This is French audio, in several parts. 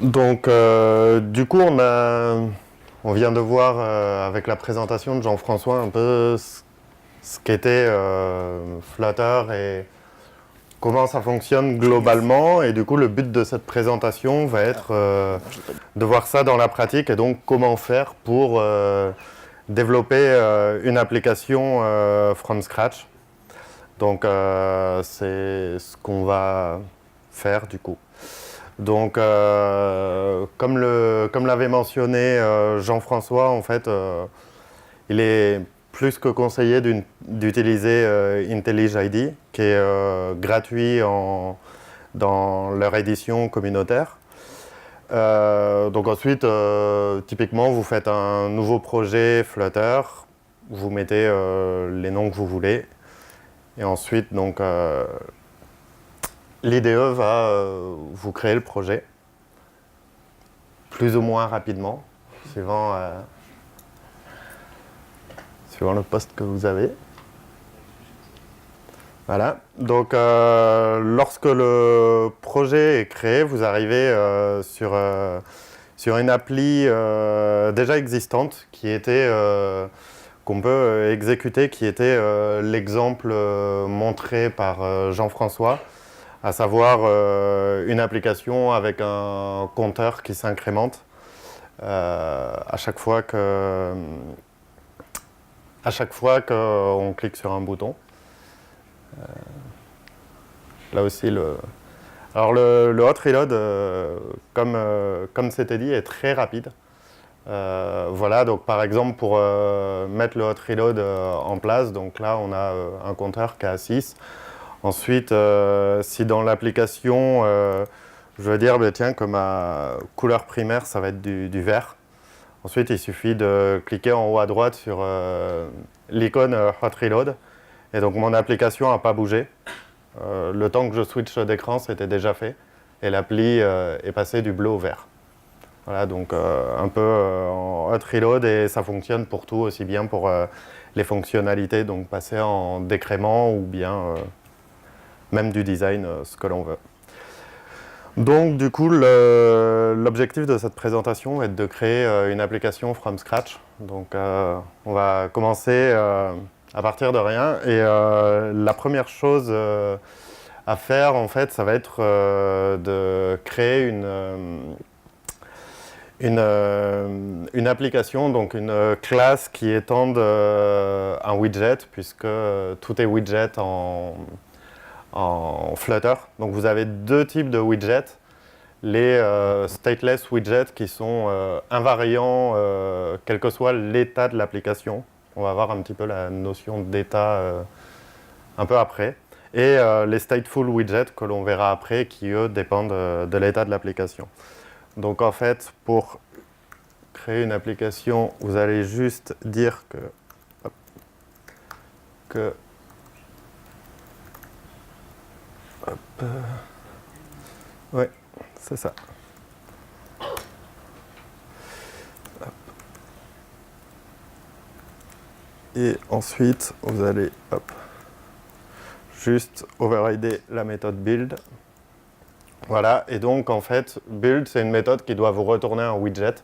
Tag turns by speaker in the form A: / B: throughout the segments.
A: Donc, du coup, on vient de voir avec la présentation de Jean-François un peu ce qu'était Flutter et comment ça fonctionne globalement. Et du coup, le but de cette présentation va être de voir ça dans la pratique et donc comment faire pour développer une application from scratch. Donc, c'est ce qu'on va faire du coup. Donc, comme l'avait mentionné Jean-François, en fait, il est plus que conseillé d'utiliser IntelliJ IDEA, qui est gratuit dans leur édition communautaire. Donc ensuite, typiquement, vous faites un nouveau projet Flutter, vous mettez les noms que vous voulez, et ensuite, donc, l'IDE va vous créer le projet, plus ou moins rapidement, suivant le poste que vous avez. Voilà. Donc, lorsque le projet est créé, vous arrivez sur une appli déjà existante qui était qu'on peut exécuter, qui était l'exemple montré par Jean-François, à savoir une application avec un compteur qui s'incrémente à chaque fois qu'on clique sur un bouton. Là aussi, le hot reload, comme c'était dit, est très rapide. Voilà, donc par exemple, pour mettre le hot reload en place, donc là, on a un compteur qui est à 6. Ensuite, si dans l'application, je veux dire, tiens, que ma couleur primaire, ça va être du vert. Ensuite, il suffit de cliquer en haut à droite sur l'icône Hot Reload. Et donc, mon application n'a pas bougé. Le temps que je switch d'écran, c'était déjà fait. Et l'appli est passée du bleu au vert. Voilà, donc un peu en Hot Reload, et ça fonctionne pour tout, aussi bien pour les fonctionnalités, donc passer en décrément ou bien même du design, ce que l'on veut. Donc du coup, l'objectif de cette présentation est de créer une application from scratch. Donc on va commencer à partir de rien. Et la première chose à faire, en fait, ça va être de créer une application, donc une classe qui étende un widget, puisque tout est widget en Flutter. Donc vous avez deux types de widgets. Les stateless widgets qui sont invariants quel que soit l'état de l'application. On va voir un petit peu la notion d'état un peu après. Et les stateful widgets que l'on verra après, qui eux dépendent de l'état de l'application. Donc en fait, pour créer une application, vous allez juste dire que ouais, c'est ça. Hop. Et ensuite, vous allez juste overrider la méthode build. Voilà, et donc en fait, build, c'est une méthode qui doit vous retourner un widget.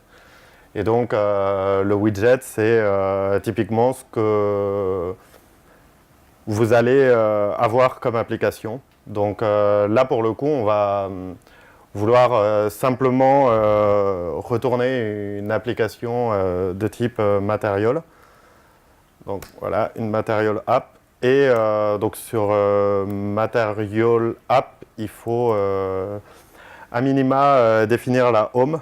A: Et donc, le widget, c'est typiquement ce que vous allez avoir comme application. Donc là, pour le coup, on va vouloir simplement retourner une application de type Material. Donc voilà, une Material App. Et donc sur Material App, il faut à minima définir la home.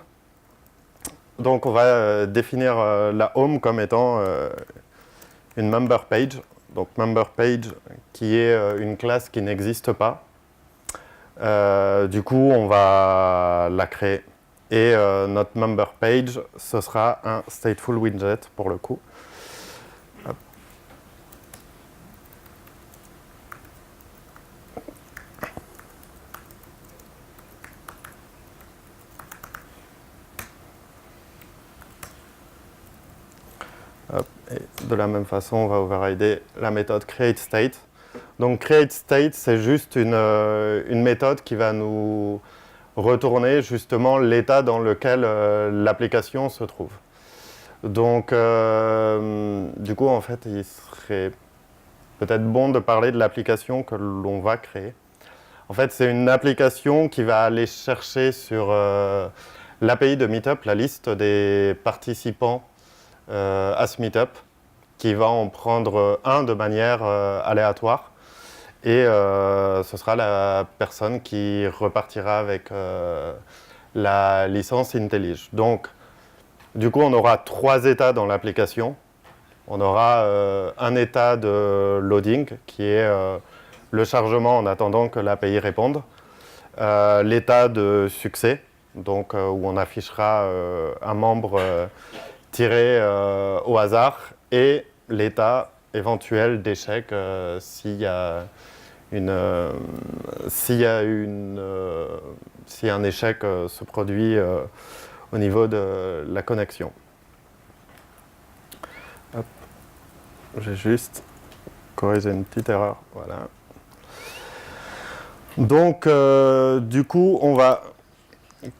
A: Donc on va définir la home comme étant une member page. Donc member page qui est une classe qui n'existe pas. Du coup, on va la créer. Et notre member page, ce sera un stateful widget pour le coup. Hop. Hop. Et de la même façon, on va overrider la méthode createState. Donc createState, c'est juste une méthode qui va nous retourner justement l'état dans lequel l'application se trouve. Donc, du coup, en fait, il serait peut-être bon de parler de l'application que l'on va créer. En fait, c'est une application qui va aller chercher sur l'API de Meetup la liste des participants à ce Meetup, qui va en prendre un de manière aléatoire. Et ce sera la personne qui repartira avec la licence IntelliJ. Donc, du coup, on aura 3 états dans l'application. On aura un état de loading, qui est le chargement en attendant que l'API réponde. L'état de succès, donc où on affichera un membre tiré au hasard, et l'état éventuel d'échec s'il y a si un échec se produit au niveau de la connexion. Hop. J'ai juste corrigé une petite erreur. Voilà. Donc, du coup, on va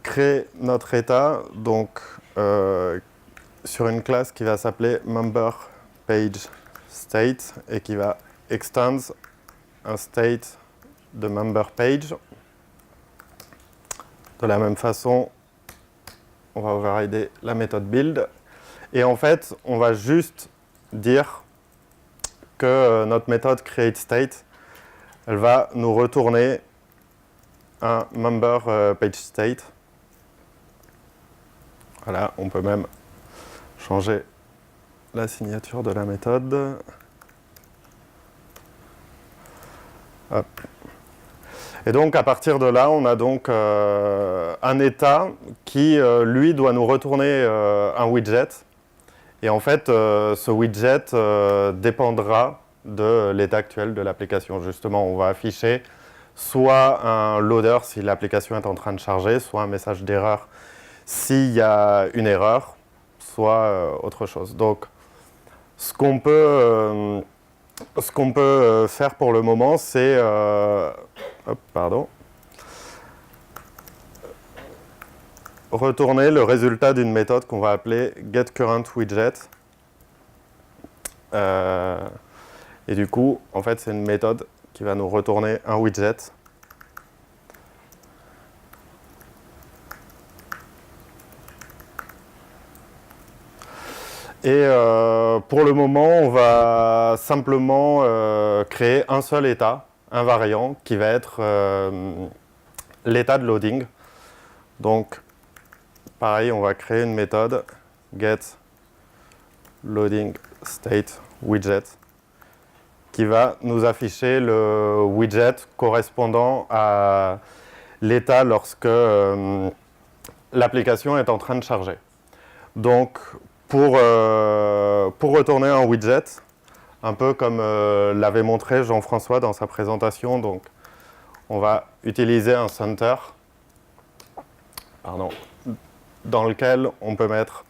A: créer notre état donc, sur une classe qui va s'appeler MemberPageState et qui va extend un state de MemberPage. De la même façon, on va overrider la méthode build. Et en fait, on va juste dire que notre méthode createState, elle va nous retourner un MemberPageState. Voilà, on peut même changer la signature de la méthode. Hop. Et donc, à partir de là, on a donc un état qui, lui, doit nous retourner un widget. Et en fait, ce widget dépendra de l'état actuel de l'application. Justement, on va afficher soit un loader si l'application est en train de charger, soit un message d'erreur s'il y a une erreur, soit autre chose. Donc, ce qu'on peut faire pour le moment, c'est retourner le résultat d'une méthode qu'on va appeler getCurrentWidget. Et du coup, en fait, c'est une méthode qui va nous retourner un widget. Et pour le moment, on va simplement créer un seul état invariant qui va être l'état de loading. Donc, pareil, on va créer une méthode getLoadingStateWidget qui va nous afficher le widget correspondant à l'état lorsque l'application est en train de charger. Donc, pour retourner un widget, un peu comme l'avait montré Jean-François dans sa présentation, donc, on va utiliser un center dans lequel on peut mettre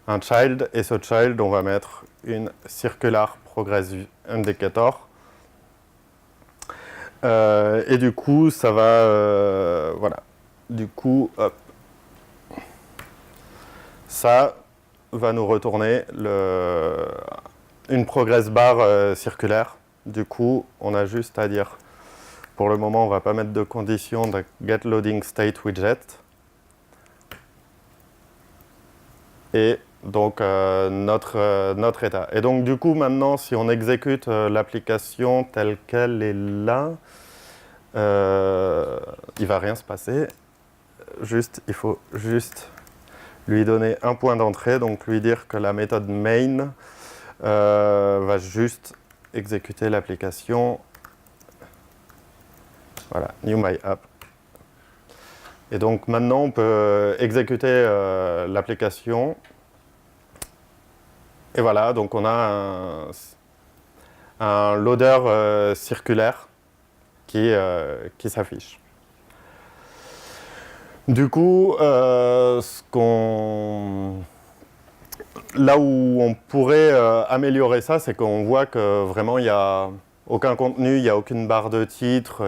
A: un child, et ce child, on va mettre une circular progress indicator. Et du coup, ça va... voilà. Du coup, hop. Ça va nous retourner une progress bar circulaire. Du coup, on a juste à dire, pour le moment, on ne va pas mettre de condition de getLoadingStateWidget. Et donc, notre état. Et donc, du coup, maintenant, si on exécute l'application telle qu'elle est là, il ne va rien se passer. Il faut juste lui donner un point d'entrée, donc lui dire que la méthode main va juste exécuter l'application. Voilà, new my app. Et donc maintenant, on peut exécuter l'application. Et voilà, donc on a un loader circulaire qui s'affiche. Du coup, là où on pourrait améliorer ça, c'est qu'on voit que vraiment il y a aucun contenu, il n'y a aucune barre de titre,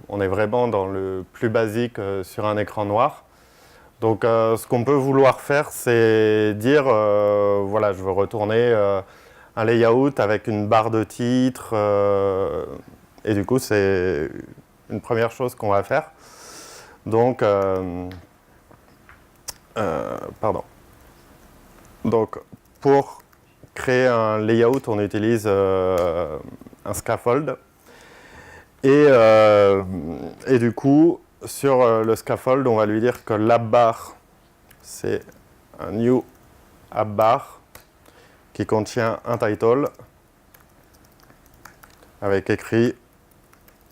A: on est vraiment dans le plus basique sur un écran noir. Donc ce qu'on peut vouloir faire, c'est dire, voilà, je veux retourner un layout avec une barre de titre, et du coup, c'est une première chose qu'on va faire. Donc, pardon. Donc, pour créer un layout, on utilise un scaffold. Et du coup, sur le scaffold, on va lui dire que l'app-bar, c'est un new app-bar qui contient un title avec écrit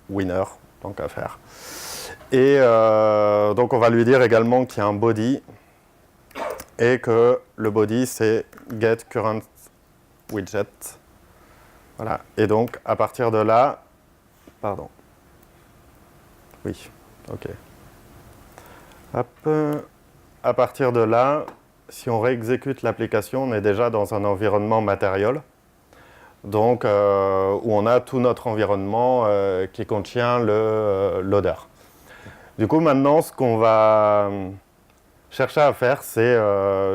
A: winner, tant qu'à faire. Et donc on va lui dire également qu'il y a un body et que le body c'est get current widget. Voilà. Et donc à partir de là, pardon. Oui, ok. Hop. À partir de là, si on réexécute l'application, on est déjà dans un environnement matériel. Donc, où on a tout notre environnement qui contient le loader. Du coup, maintenant, ce qu'on va chercher à faire, c'est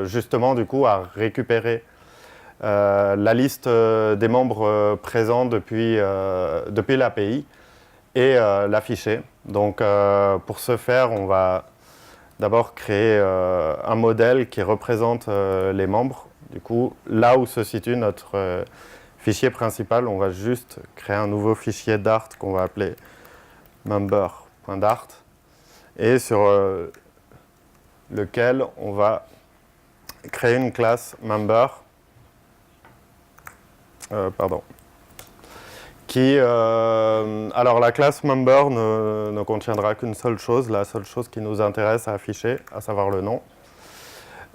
A: justement du coup à récupérer la liste des membres présents depuis l'API et l'afficher. Donc, pour ce faire, on va d'abord créer un modèle qui représente les membres. Du coup, là où se situe notre fichier principal, on va juste créer un nouveau fichier Dart qu'on va appeler member.dart et sur lequel on va créer une classe member alors la classe member ne contiendra qu'une seule chose, la seule chose qui nous intéresse à afficher, à savoir le nom.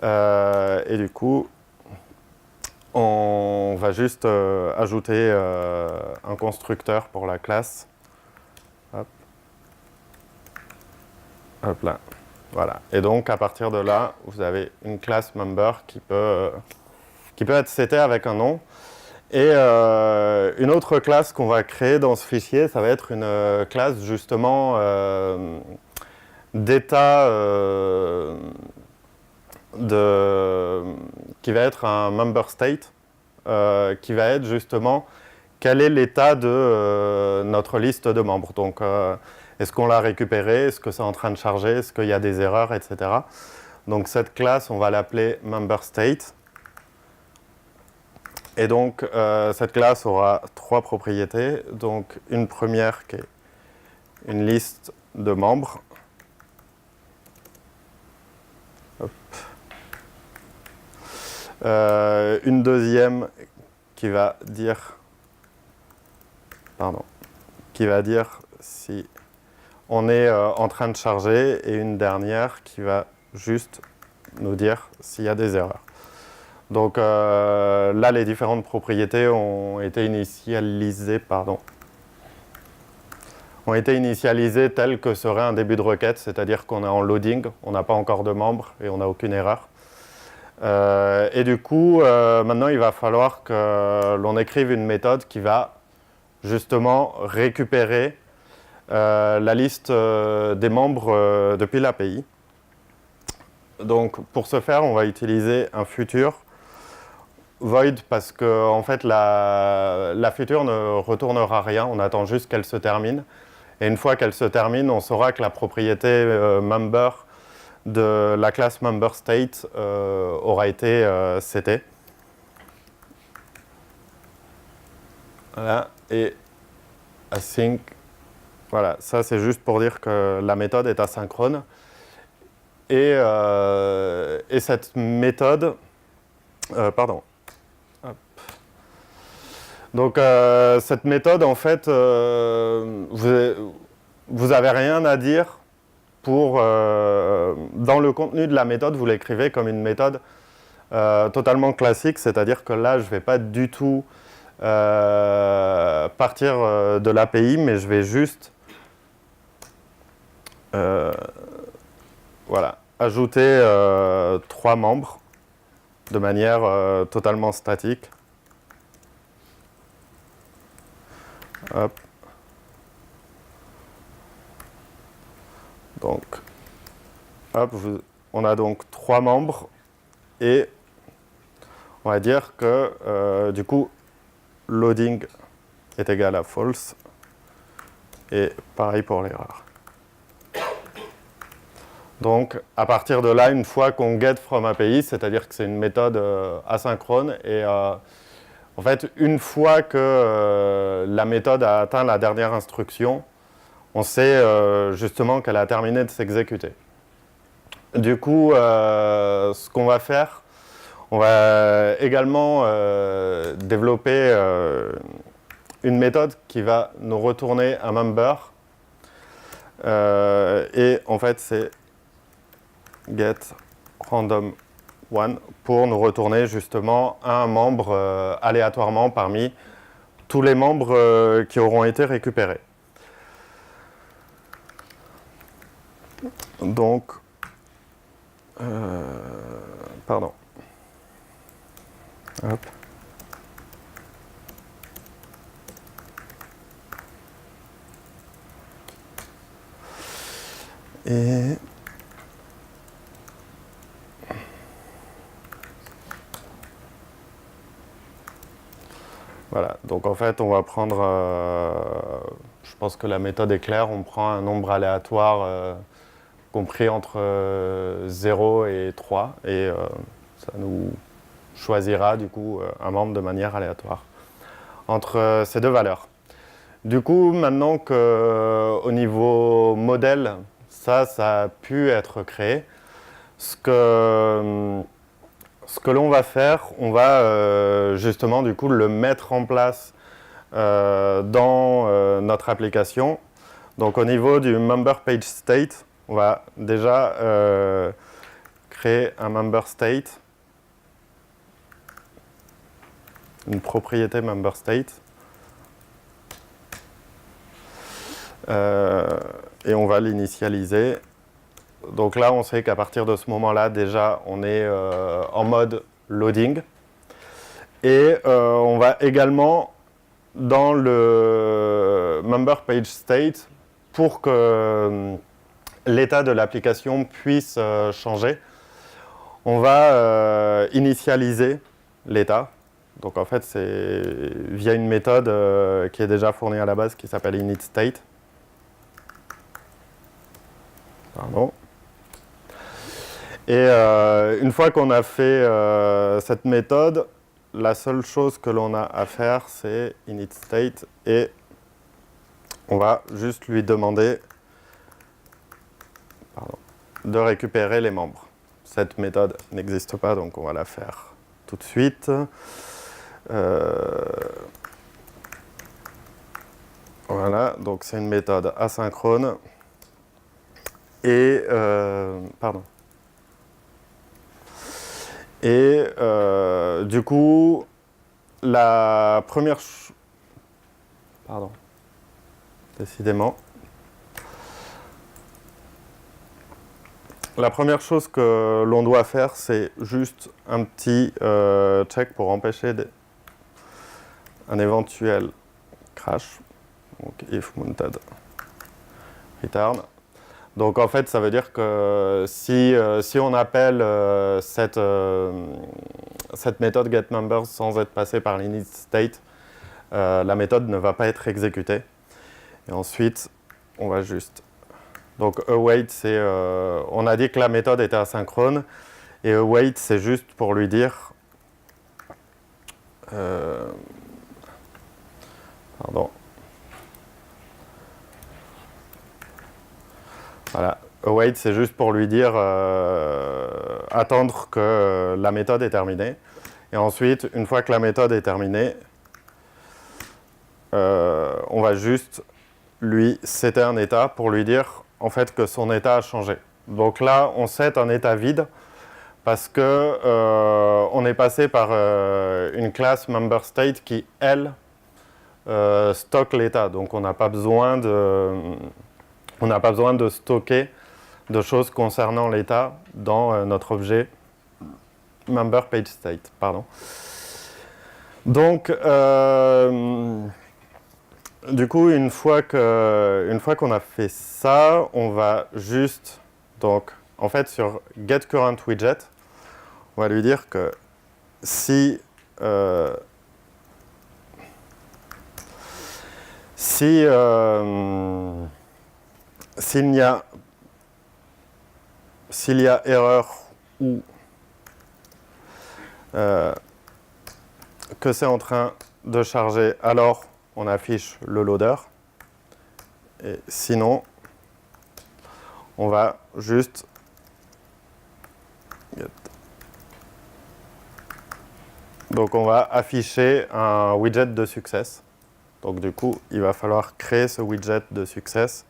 A: Et du coup, on va juste ajouter un constructeur pour la classe. Hop. Hop là. Voilà. Et donc, à partir de là, vous avez une classe member qui peut être setée avec un nom. Et une autre classe qu'on va créer dans ce fichier, ça va être une classe justement d'état qui va être un member state, qui va être justement quel est l'état de notre liste de membres. Donc, est-ce qu'on l'a récupéré, est-ce que c'est en train de charger, est-ce qu'il y a des erreurs, etc. Donc, cette classe, on va l'appeler member state. Et donc, cette classe aura trois propriétés. Donc, une première qui est une liste de membres. Hop. Une deuxième qui va dire si on est en train de charger, et une dernière qui va juste nous dire s'il y a des erreurs. Donc là, les différentes propriétés ont été initialisées, telles que serait un début de requête, c'est-à-dire qu'on est en loading, on n'a pas encore de membres et on n'a aucune erreur. Et du coup, maintenant, il va falloir que l'on écrive une méthode qui va justement récupérer la liste des membres depuis l'API. Donc, pour ce faire, on va utiliser un futur void parce que en fait la future ne retournera rien, on attend juste qu'elle se termine. Et une fois qu'elle se termine, on saura que la propriété member de la classe member state aura été setée. Voilà, et async, voilà, ça c'est juste pour dire que la méthode est asynchrone. Et cette méthode, Hop. Donc cette méthode, en fait, vous n'avez rien à dire pour, dans le contenu de la méthode, vous l'écrivez comme une méthode totalement classique, c'est-à-dire que là, je ne vais pas du tout partir de l'API, mais je vais juste voilà, ajouter 3 membres de manière totalement statique. Hop. Donc, hop, on a donc 3 membres et on va dire que du coup, loading est égal à false et pareil pour l'erreur. Donc, à partir de là, une fois qu'on get from API, c'est-à-dire que c'est une méthode asynchrone et en fait, une fois que la méthode a atteint la dernière instruction, on sait justement qu'elle a terminé de s'exécuter. Du coup, ce qu'on va faire, on va également développer une méthode qui va nous retourner un member. Et en fait, c'est get random one pour nous retourner justement un membre aléatoirement parmi tous les membres qui auront été récupérés. Donc, pardon. Hop. Et voilà, donc en fait on va prendre, je pense que la méthode est claire, on prend un nombre aléatoire compris entre 0 et 3 et ça nous choisira du coup un membre de manière aléatoire entre ces deux valeurs. Du coup, maintenant qu'au niveau modèle, ça a pu être créé, ce que l'on va faire, on va justement du coup le mettre en place dans notre application. Donc au niveau du member page state, on va déjà créer un member state, une propriété member state. Et on va l'initialiser. Donc là, on sait qu'à partir de ce moment-là, déjà, on est en mode loading. Et on va également, dans le member page state, pour que l'état de l'application puisse changer, on va initialiser l'état. Donc en fait, c'est via une méthode qui est déjà fournie à la base qui s'appelle initState. Pardon. Et une fois qu'on a fait cette méthode, la seule chose que l'on a à faire, c'est initState et on va juste lui demander de récupérer les membres. Cette méthode n'existe pas, donc on va la faire tout de suite. Voilà, donc c'est une méthode asynchrone. Et, du coup, la première... Décidément. La première chose que l'on doit faire, c'est juste un petit check pour empêcher un éventuel crash. Donc, if mounted return. Donc en fait, ça veut dire que si on appelle cette méthode getMembers sans être passé par l'initState, la méthode ne va pas être exécutée. Et ensuite, on va juste... Donc await, c'est... on a dit que la méthode était asynchrone, et await, c'est juste pour lui dire... pardon. Voilà, await, c'est juste pour lui dire attendre que la méthode est terminée. Et ensuite, une fois que la méthode est terminée, on va juste lui setter un état pour lui dire en fait que son état a changé. Donc là, on set un état vide parce que on est passé par une classe memberState qui, elle, stocke l'état. Donc on n'a pas besoin de stocker de choses concernant l'état dans notre objet memberPageState. Pardon. Donc, du coup, une fois qu'on a fait ça, on va juste, donc, en fait, sur getCurrentWidget, on va lui dire que si s'il y a erreur ou que c'est en train de charger, alors on affiche le loader. Et sinon, on va juste donc on va afficher un widget de success. Donc du coup, il va falloir créer ce widget de success.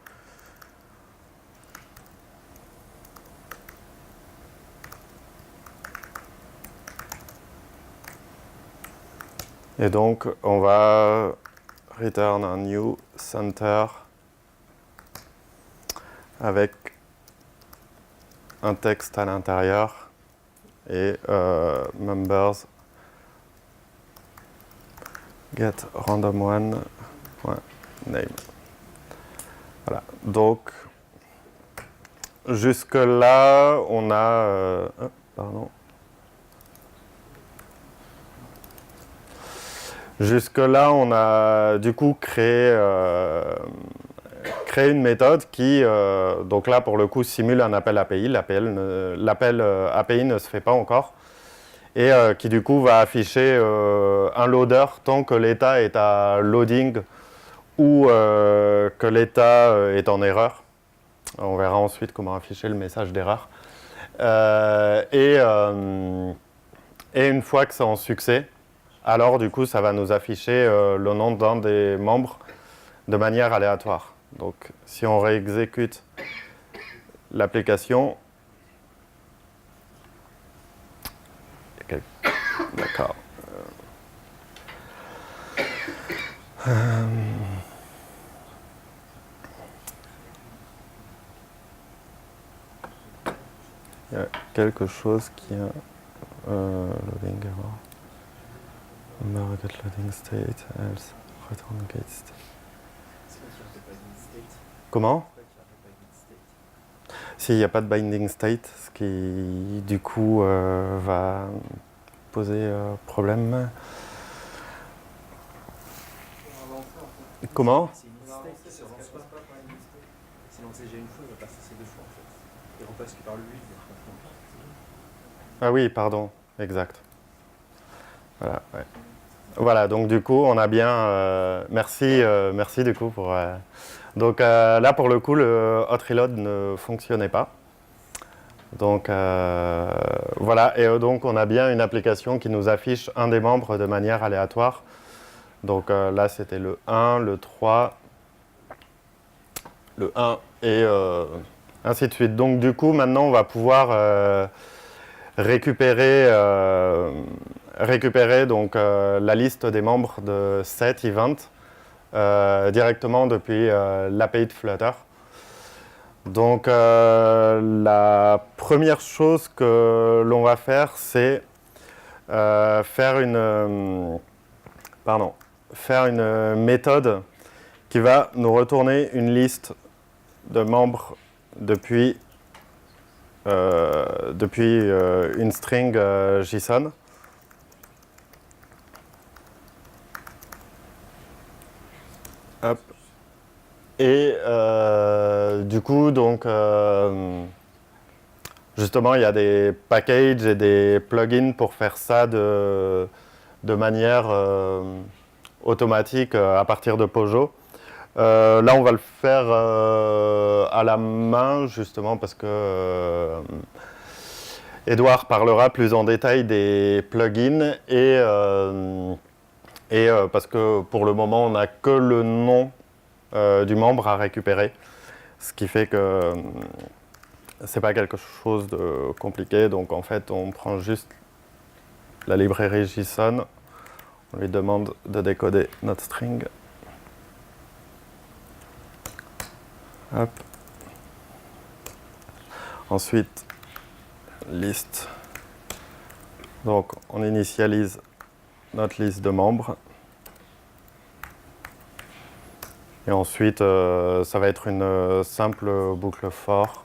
A: Et donc, on va return un new center avec un texte à l'intérieur et members get random one name. Voilà. Donc, jusque là, on a pardon. Jusque-là, on a du coup créé une méthode qui, donc là pour le coup, simule un appel API. L'appel API ne se fait pas encore. Et qui du coup va afficher un loader tant que l'état est à loading ou que l'état est en erreur. On verra ensuite comment afficher le message d'erreur. Et une fois que c'est en succès, alors du coup ça va nous afficher le nom d'un des membres de manière aléatoire. Donc si on réexécute l'application, d'accord. Il y a quelque chose qui a loading error. Number get loading state, else return get state. Comment? S'il n'y a pas de binding state, ce qui du coup va poser problème. Comment?
B: C'est une state qui se lance pas. Si lancé déjà une fois, il va passer ces deux fois en fait. Il repasse par le 8.
A: Ah oui, pardon, exact. Voilà, ouais. Voilà, donc du coup, on a bien... merci du coup pour... Donc là, pour le coup, le hot reload ne fonctionnait pas. Donc voilà, et donc on a bien une application qui nous affiche un des membres de manière aléatoire. Donc là, c'était le 1, le 3, le 1 et ainsi de suite. Donc du coup, maintenant, on va pouvoir récupérer donc, la liste des membres de cet event directement depuis l'API de Flutter. Donc la première chose que l'on va faire, c'est faire une méthode qui va nous retourner une liste de membres depuis une string JSON. Hop. Et du coup, donc, justement, il y a des packages et des plugins pour faire ça de manière automatique à partir de Pojo. Là, on va le faire à la main, justement, parce que Edouard parlera plus en détail des plugins et parce que pour le moment, on n'a que le nom du membre à récupérer, ce qui fait que c'est pas quelque chose de compliqué. Donc en fait, on prend juste la librairie JSON, on lui demande de décoder notre string. Hop. Ensuite, liste. Donc on initialise notre liste de membres. Et ensuite, ça va être une simple boucle for.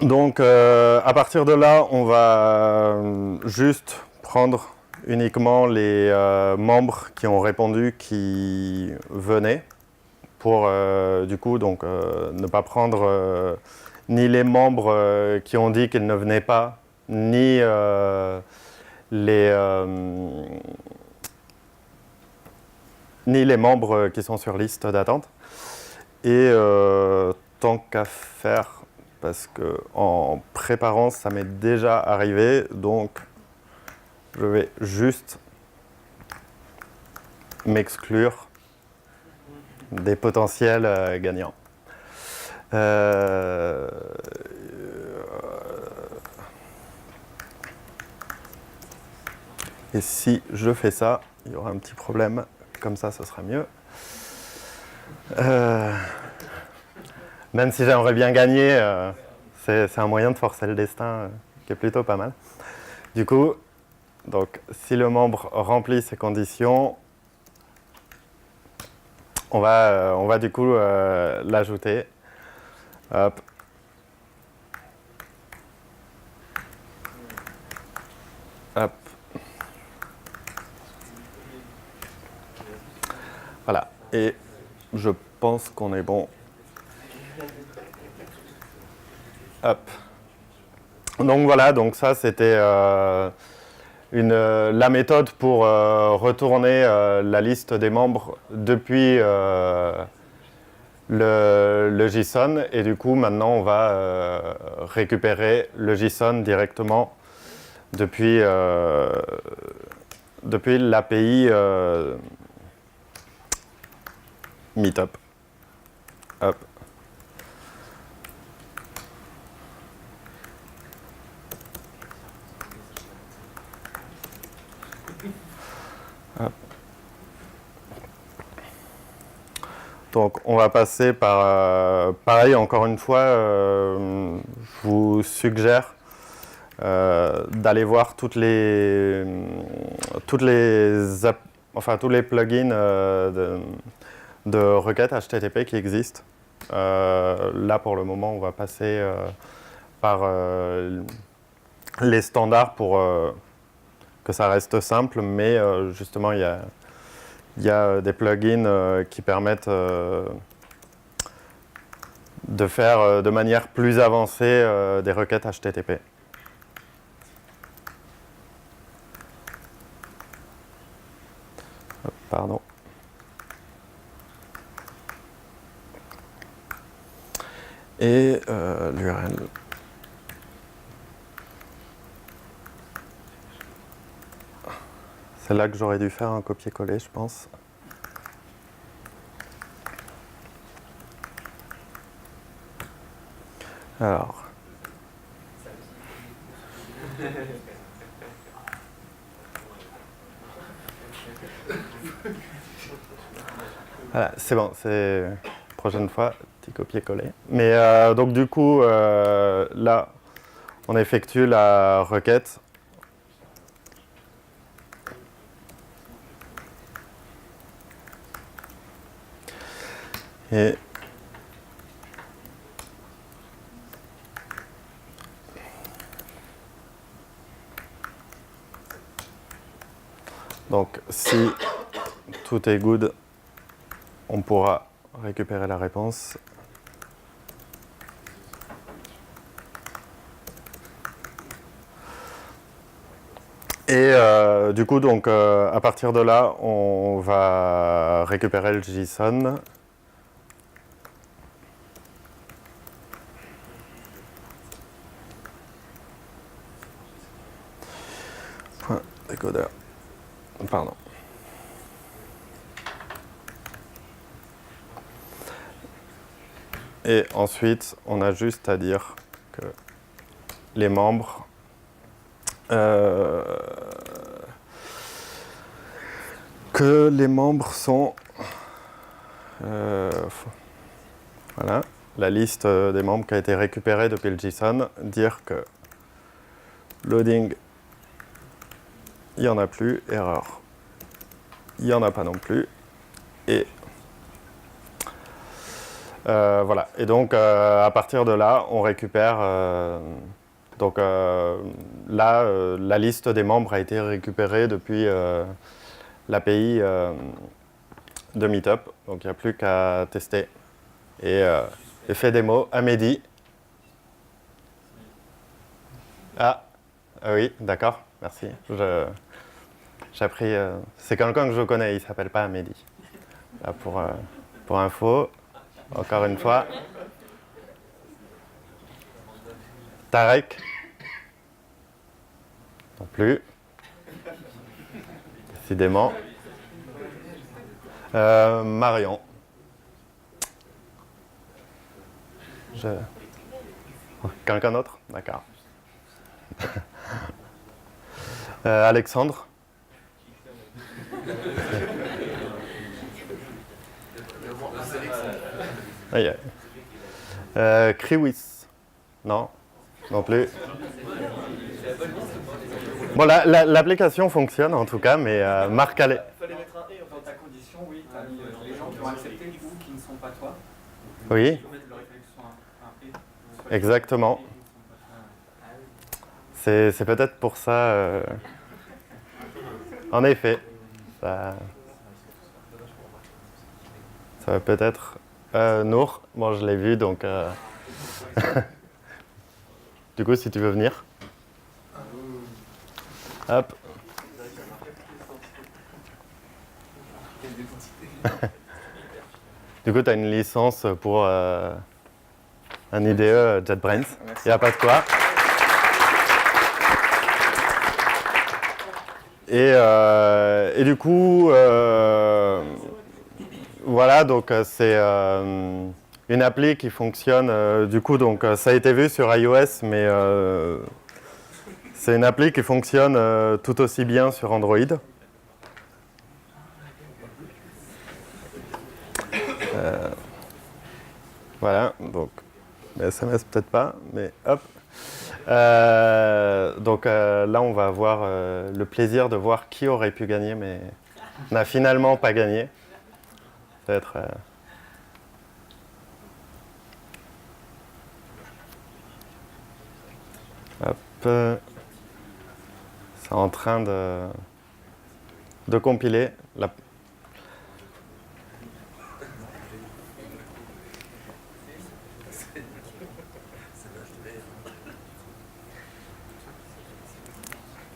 A: Donc, à partir de là, on va juste prendre uniquement les membres qui ont répondu qui venaient pour, du coup, donc, ne pas prendre ni les membres qui ont dit qu'ils ne venaient pas, ni ni les membres qui sont sur liste d'attente. Et tant qu'à faire, parce qu'en préparant, ça m'est déjà arrivé, donc je vais juste m'exclure des potentiels gagnants. Et si je fais ça, il y aura un petit problème, comme ça, ce sera mieux. Même si j'aimerais bien gagner, c'est un moyen de forcer le destin qui est plutôt pas mal. Du coup, donc, si le membre remplit ces conditions, on va du coup l'ajouter. Hop. Hop. Voilà. Et je pense qu'on est bon. Hop. Donc voilà, donc ça c'était la méthode pour retourner la liste des membres depuis le JSON. Et du coup, maintenant, on va récupérer le JSON directement depuis l'API Meetup. Hop. Hop. Donc on va passer par, pareil, encore une fois, je vous suggère d'aller voir tous les plugins de requêtes HTTP qui existent. Là, pour le moment, on va passer par les standards pour que ça reste simple, mais justement, il y a des plugins qui permettent de faire de manière plus avancée des requêtes HTTP. Pardon. Et l'URL. C'est là que j'aurais dû faire un copier-coller, je pense. Alors. Voilà, c'est bon, c'est prochaine fois, petit copier-coller. Mais donc du coup, là, on effectue la requête. Et donc, si tout est good, on pourra récupérer la réponse. Et du coup, donc, à partir de là, on va récupérer le JSON. Point décodeur. Pardon. Et ensuite, on a juste à dire que les membres sont voilà. la liste des membres qui a été récupérée depuis le JSON, dire que loading, il n'y en a plus, erreur, il n'y en a pas non plus, et voilà. Et donc, à partir de là, on récupère... donc là, la liste des membres a été récupérée depuis l'API de Meetup. Donc, il n'y a plus qu'à tester. Et effet démo à Mehdi. Ah, oui, d'accord, merci. J'ai appris... c'est quelqu'un que je connais, il ne s'appelle pas Mehdi. Là, pour info, encore une fois. Tarek. Non plus. Décidément. Marion. Quelqu'un d'autre? D'accord. Alexandre. Kriwis. Non. Non plus. Bon, l'application fonctionne en tout cas, mais marque
B: Il fallait mettre un et dans ta condition, oui, tu as mis les gens qui ont accepté ou qui ne sont pas toi.
A: Oui.
B: Il faut mettre le réflexe sur un et.
A: Exactement. C'est peut-être pour ça. En effet. Ça va peut-être. Nour, bon, je l'ai vu, donc. Du coup, si tu veux venir. Hop. Du coup, tu as une licence pour un IDE JetBrains. Il n'y a pas de quoi. Et du coup, voilà, donc c'est une appli qui fonctionne. Du coup, donc ça a été vu sur iOS, mais c'est une appli qui fonctionne tout aussi bien sur Android. Voilà, donc SMS peut-être pas, mais hop. Donc là, on va avoir le plaisir de voir qui aurait pu gagner, mais n'a finalement pas gagné. Ça va être... Hop. C'est en train de compiler.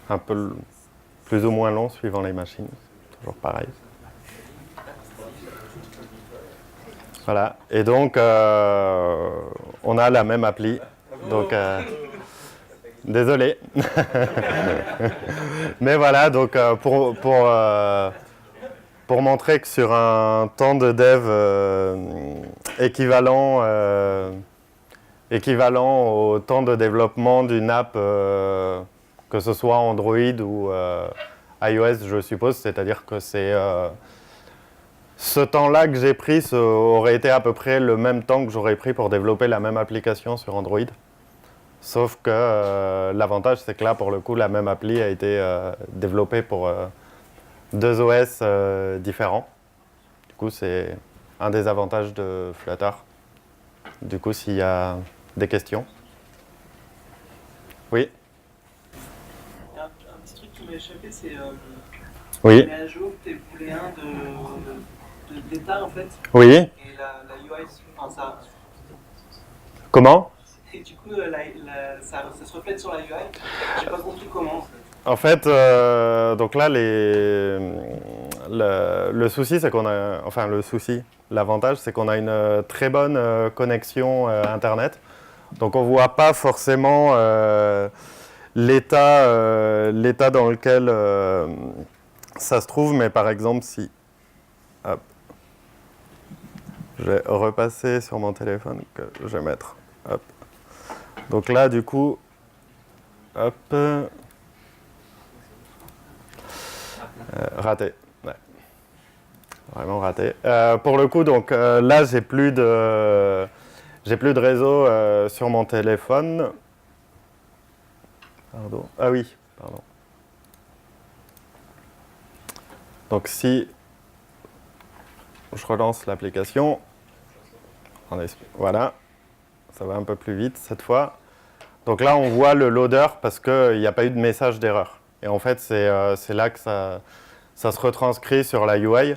A: Un peu plus ou moins long suivant les machines. Toujours pareil. Voilà. Et donc, on a la même appli. Donc, désolé. Mais voilà, donc pour montrer que sur un temps de dev équivalent au temps de développement d'une app, que ce soit Android ou iOS, je suppose, c'est-à-dire que c'est ce temps-là que j'ai pris aurait été à peu près le même temps que j'aurais pris pour développer la même application sur Android. Sauf que l'avantage, c'est que là, pour le coup, la même appli a été développée pour deux OS différents. Du coup, c'est un des avantages de Flutter. Du coup, s'il y a des questions. Oui.
C: Un petit truc qui m'a échappé, c'est
A: Oui.
C: à jour tes booléens d'état en fait.
A: Oui.
C: Et la UI, enfin ça.
A: Comment?
C: Et du coup, ça se reflète sur la UI. J'ai pas compris comment.
A: En fait, donc là, le souci, c'est qu'on a, enfin l'avantage, c'est qu'on a une très bonne connexion Internet. Donc on ne voit pas forcément l'état dans lequel ça se trouve, mais par exemple, si... Hop, je vais repasser sur mon téléphone, que je vais mettre... Hop. Donc là, du coup... Hop... raté. Ouais. Vraiment raté. Pour le coup, donc là, j'ai plus J'ai plus de réseau sur mon téléphone. Pardon. Ah oui, pardon. Donc si je relance l'application, voilà, ça va un peu plus vite cette fois. Donc là, on voit le loader parce qu'il n'y a pas eu de message d'erreur. Et en fait, c'est là que ça se retranscrit sur la UI.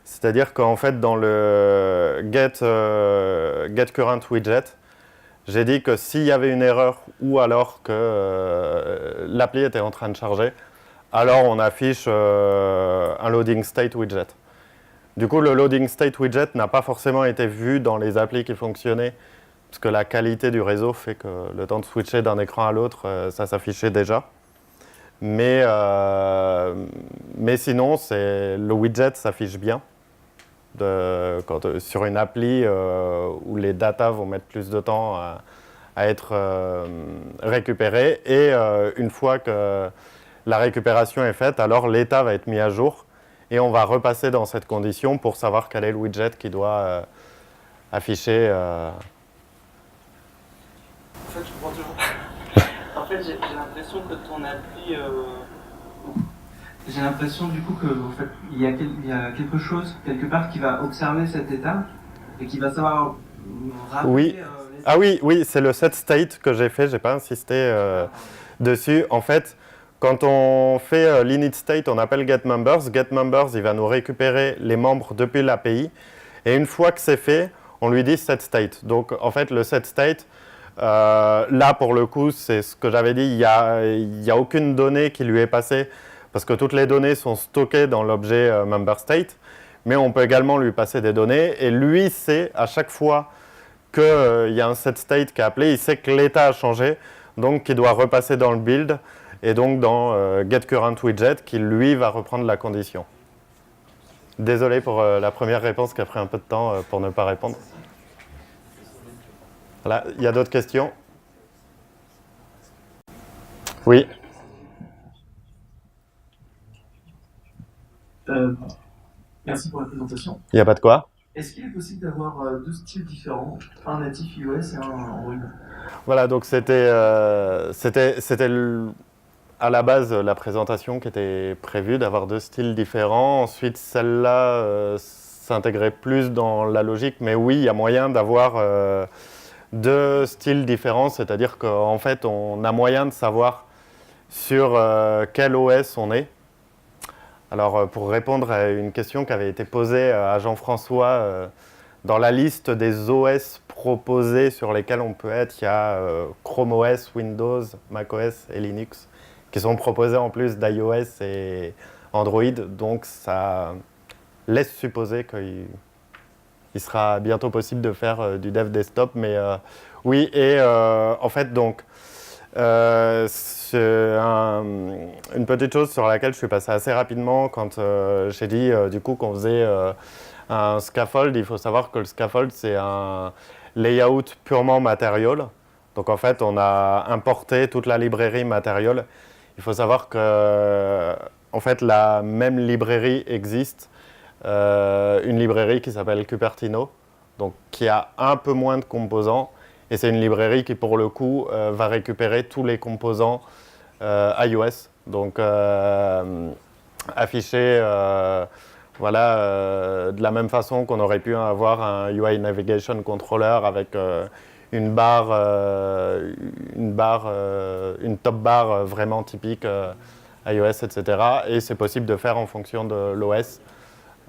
A: C'est-à-dire qu'en fait, dans le get current widget, j'ai dit que s'il y avait une erreur ou alors que l'appli était en train de charger, alors on affiche un loading state widget. Du coup, le loading state widget n'a pas forcément été vu dans les applis qui fonctionnaient, parce que la qualité du réseau fait que le temps de switcher d'un écran à l'autre, ça s'affichait déjà. Mais sinon, le widget s'affiche bien. Sur une appli où les datas vont mettre plus de temps à être récupérées. Et une fois que la récupération est faite, alors l'état va être mis à jour. Et on va repasser dans cette condition pour savoir quel est le widget qui doit afficher.
C: En fait, je comprends toujours. En fait, j'ai l'impression que ton appli. J'ai l'impression du coup que en fait, il y a quelque chose, quelque part, qui va observer cet état et qui va savoir rappeler.
A: Oui. Ah oui, c'est le set state que j'ai fait, j'ai pas insisté dessus. En fait, quand on fait l'init state, on appelle getMembers. GetMembers, il va nous récupérer les membres depuis l'API. Et une fois que c'est fait, on lui dit set state. Donc en fait, le set state, là pour le coup, c'est ce que j'avais dit, il y a aucune donnée qui lui est passée parce que toutes les données sont stockées dans l'objet member state. Mais on peut également lui passer des données et lui sait à chaque fois qu'il y a un set state qui est appelé, il sait que l'état a changé, donc il doit repasser dans le build et donc dans getCurrentWidget qui lui va reprendre la condition. Désolé pour la première réponse qui a pris un peu de temps pour ne pas répondre. Voilà, il y a d'autres questions? Oui.
C: Merci pour la présentation.
A: Il n'y a pas de quoi.
C: Est-ce qu'il est possible d'avoir deux styles différents, un natif iOS et un Android?
A: Voilà, donc c'était à la base la présentation qui était prévue d'avoir deux styles différents. Ensuite, celle-là s'intégrait plus dans la logique, mais oui, il y a moyen d'avoir deux styles différents, c'est-à-dire qu'en fait, on a moyen de savoir sur quel OS on est. Alors, pour répondre à une question qui avait été posée à Jean-François, dans la liste des OS proposés sur lesquels on peut être, il y a Chrome OS, Windows, macOS et Linux, qui sont proposés en plus d'iOS et Android. Donc, ça laisse supposer qu'il sera bientôt possible de faire du dev desktop. Mais oui, et en fait, donc, c'est une petite chose sur laquelle je suis passé assez rapidement quand j'ai dit du coup qu'on faisait un scaffold. Il faut savoir que le scaffold, c'est un layout purement Material. Donc en fait, on a importé toute la librairie Material. Il faut savoir que en fait, la même librairie existe, une librairie qui s'appelle Cupertino, donc qui a un peu moins de composants. Et c'est une librairie qui, pour le coup, va récupérer tous les composants iOS. Donc, afficher de la même façon qu'on aurait pu avoir un UI Navigation Controller avec une top bar vraiment typique iOS, etc. Et c'est possible de faire en fonction de l'OS.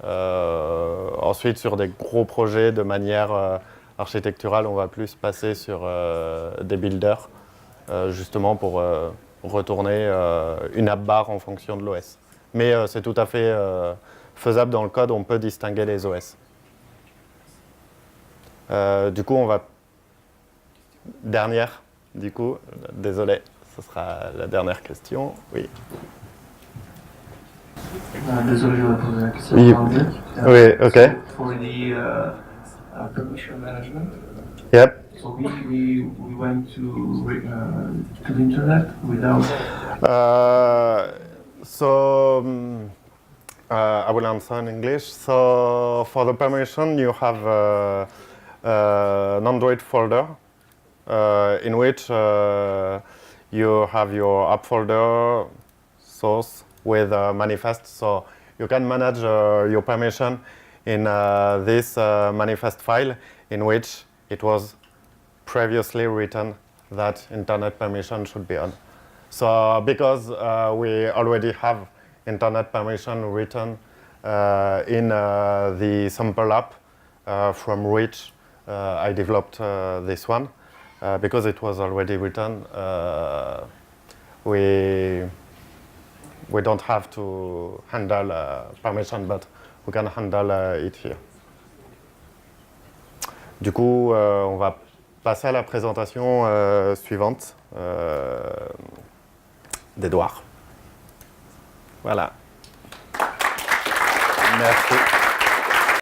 A: Ensuite, sur des gros projets de manière architecturale, on va plus passer sur des builders, justement pour retourner une app bar en fonction de l'OS. Mais c'est tout à fait faisable dans le code, on peut distinguer les OS. Du coup, on va... Dernière, du coup, désolé, ce sera la dernière question. Oui.
C: Désolé, je vais poser la question
A: Oui.
C: en anglais.
A: Oui, ok.
C: For the permission management.
A: Yep.
C: So we went to the internet without.
A: I will answer in English. So for the permission, you have an Android folder in which you have your app folder source with manifest. So you can manage your permission in this manifest file in which it was previously written that internet permission should be on. So because we already have internet permission written in the sample app from which I developed this one, because it was already written, we don't have to handle permission, but we can handle it here. Du coup, on va passer à la présentation suivante d'Edouard. Voilà. Merci.